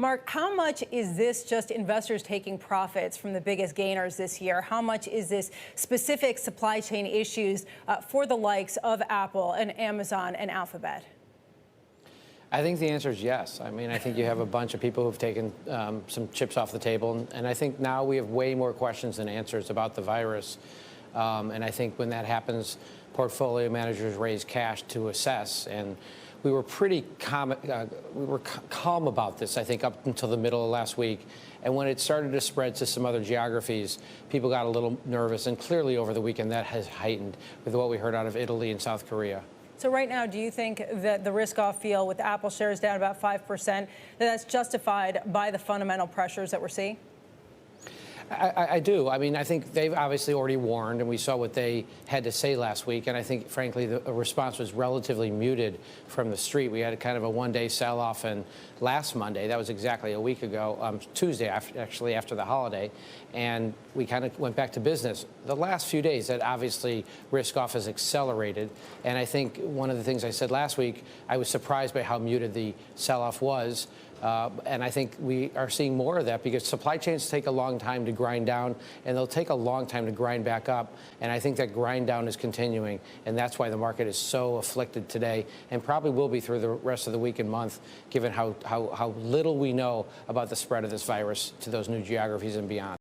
Mark, how much is this just investors taking profits from the biggest gainers this year? How much is this specific supply chain issues for the likes of Apple and Amazon and Alphabet? I think the answer is yes. I mean, I think you have a bunch of people who've taken some chips off the table. And I think now we have way more questions than answers about the virus. And I think when that happens, portfolio managers raise cash to assess. And we were pretty calm about this, I think, up until the middle of last week. And when it started to spread to some other geographies, people got a little nervous. And clearly over the weekend, that has heightened with what we heard out of Italy and South Korea. So right now, do you think that the risk-off feel with Apple shares down about 5%, that's justified by the fundamental pressures that we're seeing? I do. I mean, I think they've obviously already warned, and we saw what they had to say last week. And I think, frankly, the response was relatively muted from the street. We had kind of a one-day sell-off, and last Monday, that was exactly a week ago, Tuesday, actually after the holiday, and we kind of went back to business. The last few days, that obviously risk-off has accelerated. And I think one of the things I said last week, I was surprised by how muted the sell-off was. And I think we are seeing more of that because supply chains take a long time to grind down, and they'll take a long time to grind back up. And I think that grind down is continuing, and that's why the market is so afflicted today and probably will be through the rest of the week and month, given how little we know about the spread of this virus to those new geographies and beyond.